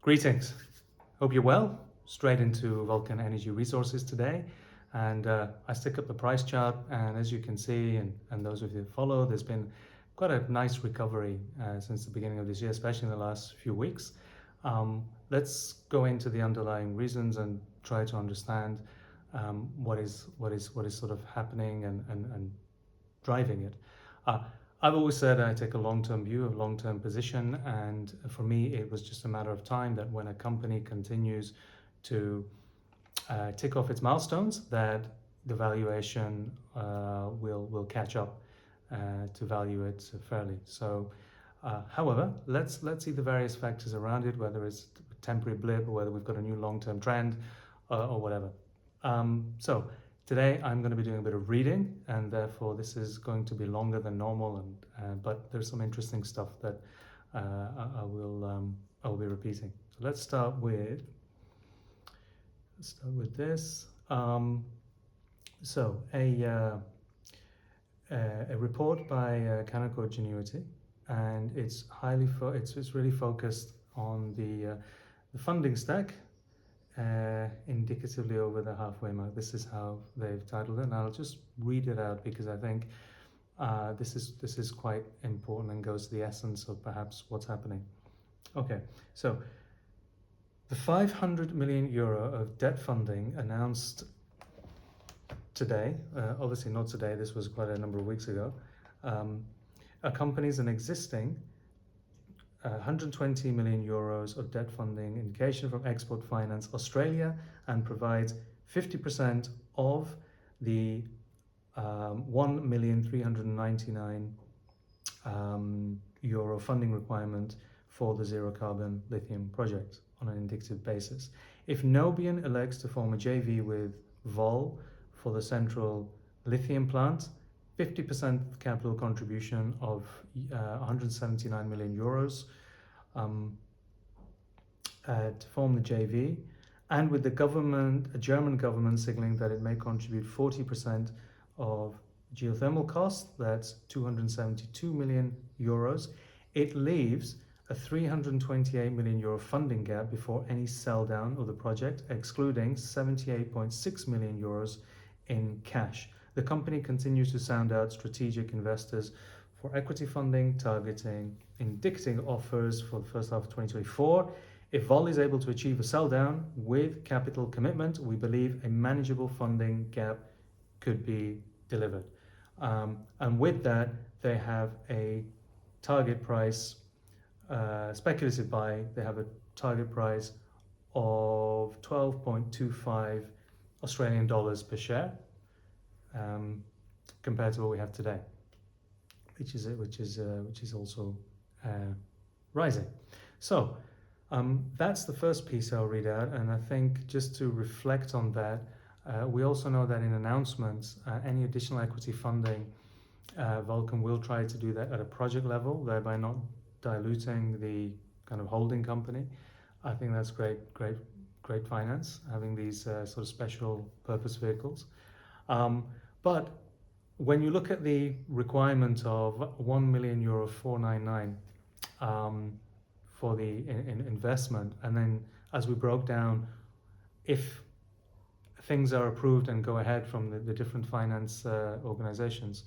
Greetings. Hope you're well. Straight into Vulcan Energy resources today. And I stick up the price chart, and as you can see, and those of you who follow, there's been quite a nice recovery since the beginning of this year, especially in the last few weeks. Let's go into the underlying reasons and try to understand what is sort of happening and driving it. I've always said I take a long-term view, a long-term position, and for me it was just a matter of time that when a company continues to tick off its milestones, that the valuation will catch up to value it fairly. So, however, let's see the various factors around it, whether it's a temporary blip or whether we've got a new long-term trend or whatever. So today I'm going to be doing a bit of reading, and therefore this is going to be longer than normal. But there's some interesting stuff that I will be repeating. So let's start with this. So a report by Canaccord Genuity, and it's it's really focused on the funding stack. Indicatively over the halfway mark. This is how they've titled it, and I'll just read it out because I think this is quite important and goes to the essence of perhaps what's happening. Okay, so the 500 million euro of debt funding announced today, obviously not today, this was quite a number of weeks ago, accompanies an existing 120 million euros of debt funding indication from Export Finance Australia, and provides 50% of the 1,399,000 euro funding requirement for the zero carbon lithium project on an indicative basis. If Nobian elects to form a JV with VUL for the central lithium plant, 50% capital contribution of 179 million euros to form the JV, and with the German government signaling that it may contribute 40% of geothermal costs, that's 272 million euros, it leaves a 328 million euro funding gap before any sell down of the project, excluding 78.6 million euros in cash. The company continues to sound out strategic investors for equity funding, targeting indicative offers for the first half of 2024. If VUL is able to achieve a sell down with capital commitment, we believe a manageable funding gap could be delivered. And with that, they have a target price, speculative buy, they have a target price of 12.25 Australian dollars per share. Compared to what we have today, which is also rising. So that's the first piece I'll read out, and I think just to reflect on that, we also know that in announcements, any additional equity funding, Vulcan will try to do that at a project level, thereby not diluting the kind of holding company. I think that's great finance, having these sort of special purpose vehicles. But when you look at the requirement of 1,499,000 for the investment, and then as we broke down, if things are approved and go ahead from the different finance organizations,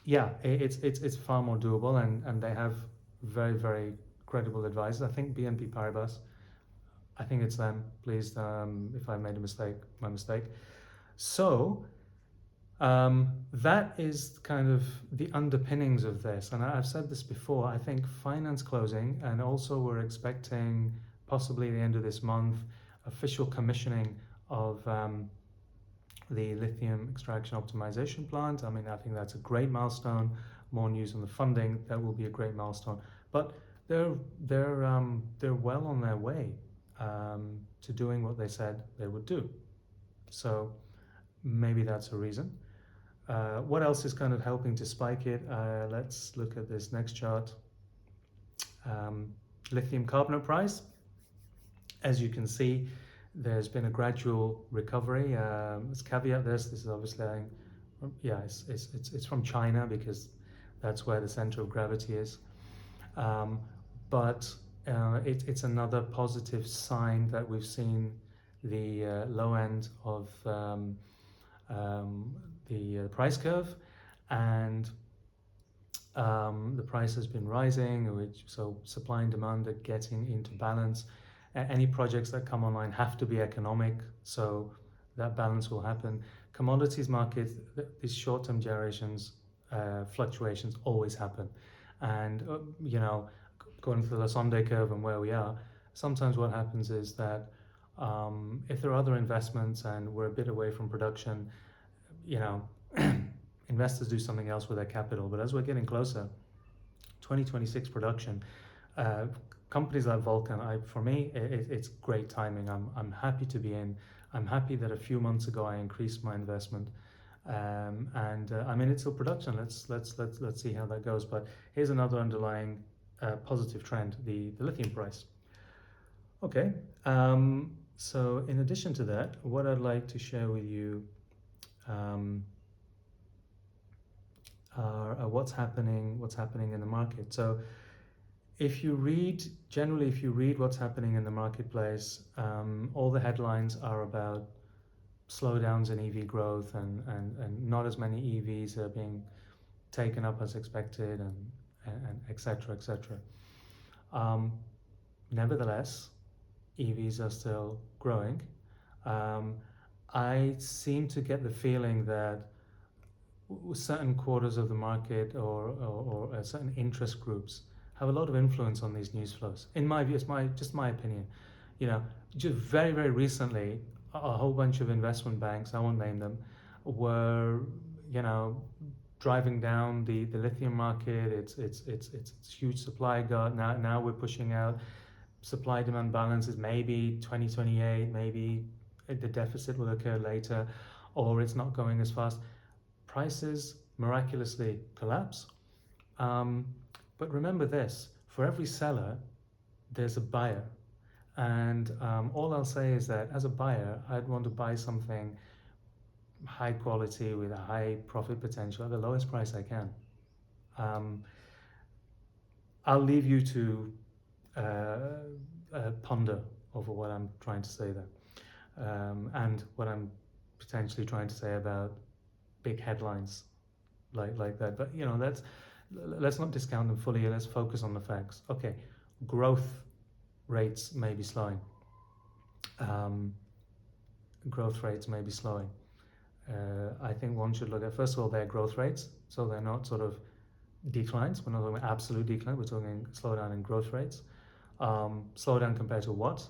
it's far more doable, and they have very credible advisors. I think BNP Paribas, I think it's them, please, if I made a mistake, my mistake. So that is kind of the underpinnings of this, and I've said this before. I think finance closing, and also we're expecting possibly the end of this month official commissioning of the lithium extraction optimization plant. I mean, I think that's a great milestone. More news on the funding, that will be a great milestone. But they're well on their way to doing what they said they would do. So maybe that's a reason. What else is kind of helping to spike it? Let's look at this next chart. Lithium carbonate price. As you can see, there's been a gradual recovery. Let's caveat this. This is obviously, it's from China because that's where the center of gravity is. But it's another positive sign that we've seen the low end of um, the price curve, and the price has been rising, which so supply and demand are getting into balance. Any projects that come online have to be economic, so that balance will happen. Commodities market, these short-term gyrations, fluctuations always happen, and going to the Sunday curve and where we are, sometimes what happens is that if there are other investments and we're a bit away from production, you know, investors do something else with their capital. But as we're getting closer, 2026 production, uh, companies like Vulcan, for me, it's great timing. I'm happy to be in. I'm happy that a few months ago I increased my investment, and I'm in it till production. Let's see how that goes. But here's another underlying positive trend: the lithium price. Okay. So in addition to that, what I'd like to share with you um, are what's happening in the market. So if you read generally, if you read what's happening in the marketplace, all the headlines are about slowdowns in EV growth, and not as many EVs are being taken up as expected, and et cetera, et cetera. Um, Nevertheless, EVs are still growing. Um, I seem to get the feeling that certain quarters of the market, or certain interest groups have a lot of influence on these news flows. In my view, it's just my opinion. You know, just very, very recently, a whole bunch of investment banks, I won't name them, were, you know, driving down the lithium market. It's huge supply glut. Now we're pushing out supply demand balances, maybe 2028, maybe the deficit will occur later, or it's not going as fast. Prices miraculously collapse. Um, but remember this: for every seller, there's a buyer. And all I'll say is that as a buyer, I'd want to buy something high quality with a high profit potential at the lowest price I can. Um, I'll leave you to ponder over what I'm trying to say there, and what I'm potentially trying to say about big headlines like that. But let's not discount them fully. Let's focus on the facts. Okay, growth rates may be slowing. Um, Growth rates may be slowing. I think one should look at, first of all, their growth rates, so they're not sort of declines. We're not talking about absolute decline. We're talking slowdown in growth rates. Slowdown compared to what?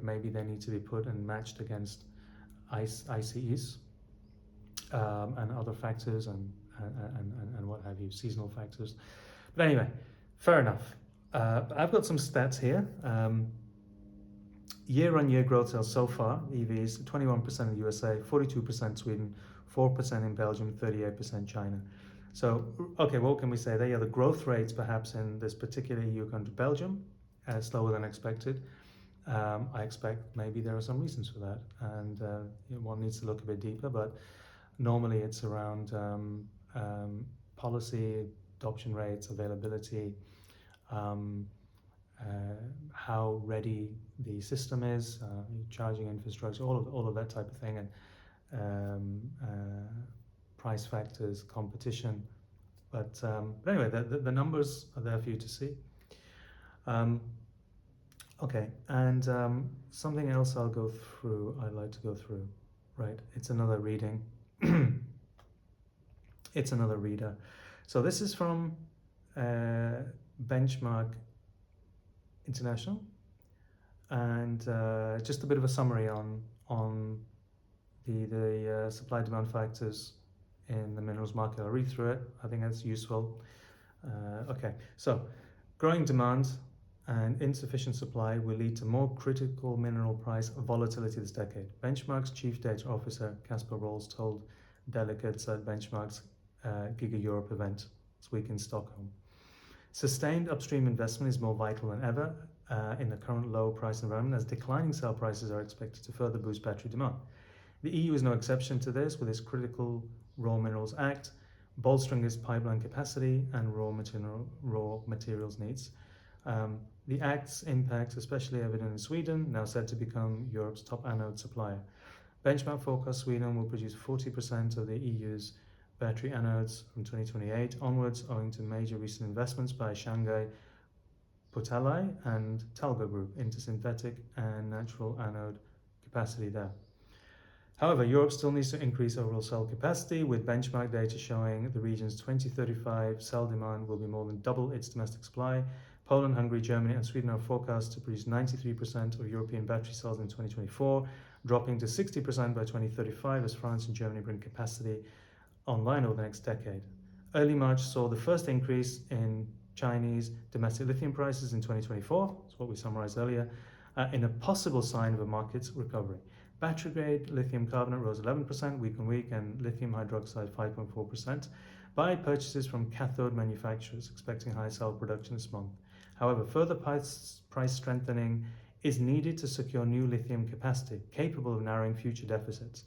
Maybe they need to be put and matched against ICEs, and other factors, and what have you, seasonal factors. But anyway, fair enough. I've got some stats here. Year-on-year growth sales so far, EVs, 21% in the USA, 42% Sweden, 4% in Belgium, 38% China. So, okay, what can we say? There are the growth rates perhaps in this particular EU country, Belgium, slower than expected. I expect maybe there are some reasons for that, and one needs to look a bit deeper, but normally it's around policy, adoption rates, availability, um, how ready the system is, charging infrastructure, all of that type of thing, and price factors, competition. But anyway, the numbers are there for you to see. Okay, and something else I'd like to go through, right? It's another reading. It's another reader. So this is from Benchmark International, and just a bit of a summary on the supply demand factors in the minerals market. I'll read through it. I think that's useful. Okay, so growing demand and insufficient supply will lead to more critical mineral price volatility this decade. Benchmark's chief data officer Casper Rolls told delegates at Benchmark's Giga Europe event this week in Stockholm. Sustained upstream investment is more vital than ever in the current low price environment, as declining sale prices are expected to further boost battery demand. The EU is no exception to this, with its Critical Raw Minerals Act, bolstering its pipeline capacity and raw materials needs. The Act's impact, especially evident in Sweden, now set to become Europe's top anode supplier. Benchmark forecast Sweden will produce 40% of the EU's battery anodes from 2028 onwards, owing to major recent investments by Shanghai Potalai and Talga Group into synthetic and natural anode capacity there. However, Europe still needs to increase overall cell capacity, with benchmark data showing the region's 2035 cell demand will be more than double its domestic supply. Poland, Hungary, Germany, and Sweden are forecast to produce 93% of European battery cells in 2024, dropping to 60% by 2035 as France and Germany bring capacity online over the next decade. Early March saw the first increase in Chinese domestic lithium prices in 2024, that's what we summarized earlier, in a possible sign of a market's recovery. Battery grade lithium carbonate rose 11% week on week, and lithium hydroxide 5.4% by purchases from cathode manufacturers expecting high cell production this month. However, further price strengthening is needed to secure new lithium capacity capable of narrowing future deficits.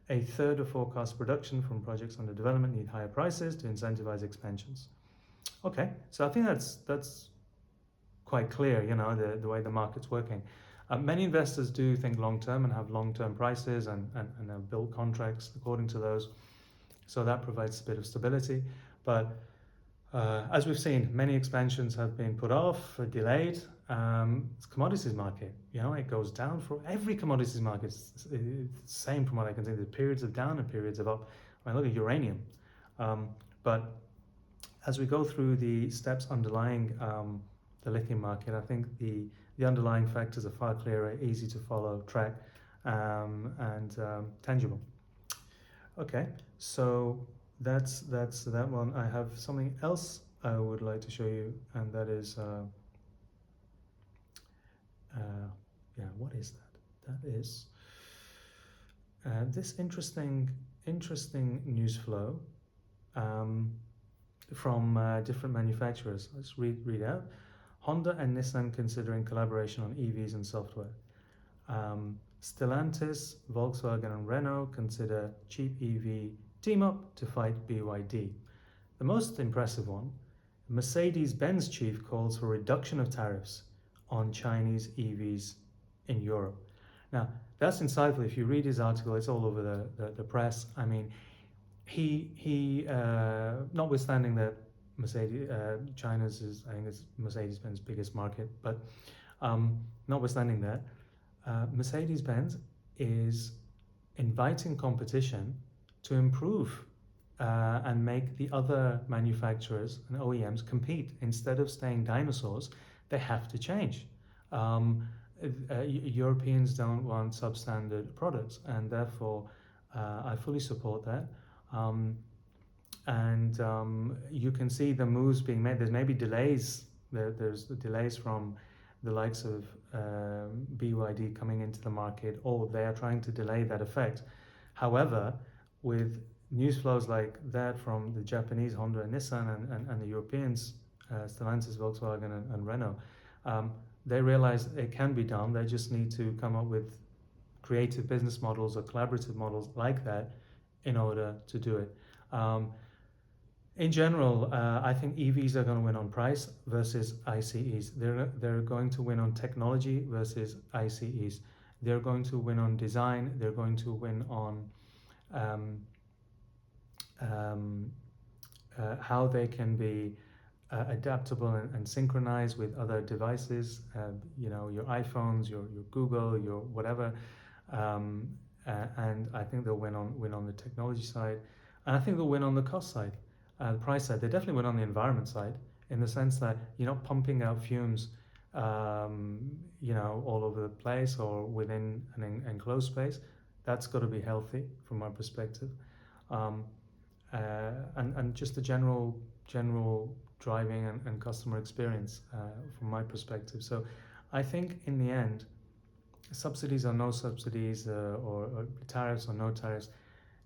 A third of forecast production from projects under development need higher prices to incentivize expansions. Okay, so I think that's quite clear, the way the market's working. Many investors do think long term and have long term prices and have built contracts according to those. So that provides a bit of stability. But as we've seen, many expansions have been put off, delayed. It's commodities market, it goes down for every commodities market. It's the same from what I can see. There's periods of down and periods of up. I mean, look at uranium. But as we go through the steps underlying the lithium market, I think the underlying factors are far clearer, easy to follow, track, and tangible. Okay, so that's that one. I have something else I would like to show you, and that is, what is that? That is this interesting news flow from different manufacturers. Let's read out. Honda and Nissan considering collaboration on EVs and software. Stellantis, Volkswagen and Renault consider cheap EV team-up to fight BYD. The most impressive one, Mercedes-Benz chief calls for reduction of tariffs on Chinese EVs in Europe. Now, that's insightful. If you read his article, it's all over the press. I mean, he notwithstanding that China's is, I think it's Mercedes-Benz biggest market, but notwithstanding that, Mercedes-Benz is inviting competition to improve and make the other manufacturers and OEMs compete. Instead of staying dinosaurs, they have to change. Europeans don't want substandard products, and therefore I fully support that. You can see the moves being made. There's maybe delays. There's the delays from the likes of BYD coming into the market, or they are trying to delay that effect. However, with news flows like that from the Japanese Honda and Nissan and the Europeans, Stellantis, Volkswagen and Renault, they realize it can be done. They just need to come up with creative business models or collaborative models like that in order to do it. In general, I think EVs are going to win on price versus ICEs. They're going to win on technology versus ICEs. They're going to win on design. They're going to win on how they can be adaptable and synchronized with other devices. Your iPhones, your Google, your whatever. And I think they'll win on the technology side, and I think they'll win on the cost side. The price side, they definitely win on the environment side, in the sense that you're not pumping out fumes, all over the place or within an enclosed space. That's got to be healthy from my perspective, and just the general driving and customer experience from my perspective. So, I think in the end, subsidies or no subsidies, or tariffs or no tariffs,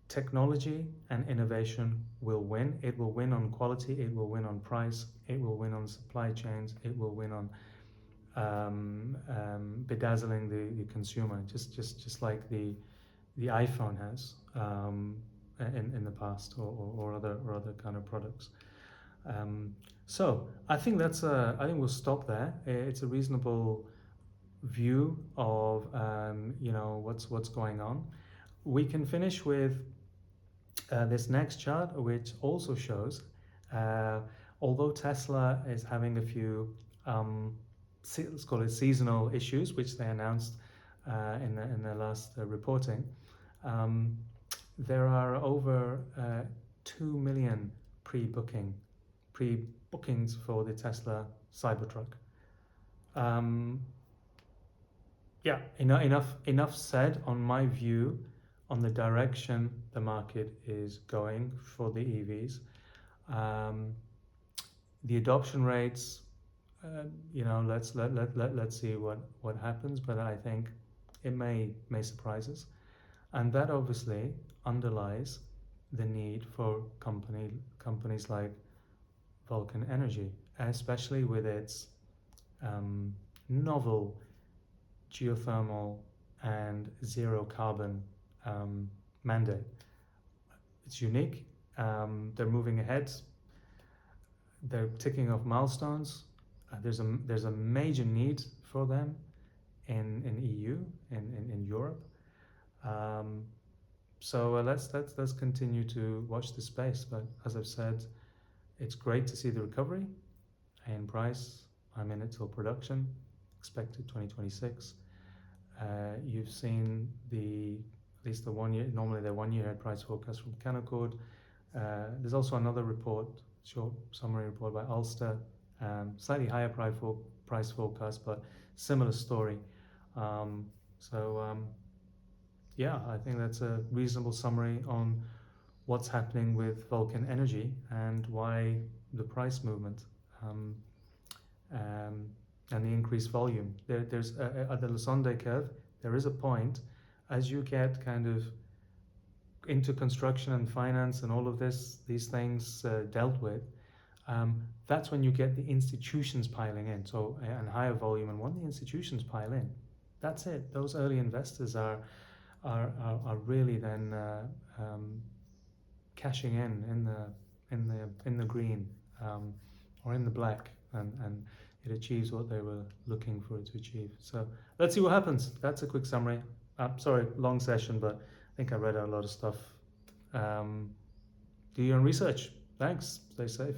technology and innovation will win. It will win on quality, it will win on price, it will win on supply chains, it will win on bedazzling the consumer, just like the iPhone has. in the past, or other kind of products. Um, so I think I think we'll stop there. It's a reasonable view of what's going on. We can finish with this next chart, which also shows, uh, although Tesla is having a few, let's call it seasonal issues, which they announced in their last reporting, um, there are over 2 million pre-booking pre-bookings for the Tesla Cybertruck. Um, yeah, enough said on my view on the direction the market is going for the EVs. Um, the adoption rates, let's see what happens, but I think it may surprise us, and that obviously underlies the need for companies like Vulcan Energy, especially with its novel geothermal and zero carbon mandate. It's unique. They're moving ahead. They're ticking off milestones. There's a major need for them in EU in Europe. Um, so let's continue to watch the space. But as I've said, it's great to see the recovery in price. I'm in it till production, expected 2026. You've seen at least the 1 year, normally the 1 year ahead price forecast from Canaccord. There's also another report, short summary report by Ulster, slightly higher price forecast, but similar story. Um, so yeah, I think that's a reasonable summary on what's happening with Vulcan Energy and why the price movement. Um, and the increased volume. There's at the Lasonde curve, there is a point as you get kind of into construction and finance and all of these things dealt with. That's when you get the institutions piling in. So and higher volume, and when the institutions pile in, that's it. Those early investors are really then cashing in the green, or in the black, and it achieves what they were looking for it to achieve. So let's see what happens. That's a quick summary. Sorry, long session, but I think I read out a lot of stuff. Do your own research. Thanks. Stay safe.